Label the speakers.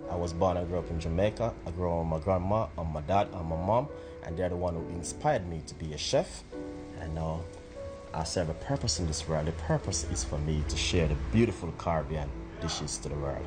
Speaker 1: I was born and grew up in Jamaica. I grew up with my grandma and my dad and my mom, and they're the one who inspired me to be a chef. And now I serve a purpose in this world. The purpose is for me to share the beautiful Caribbean dishes to the world.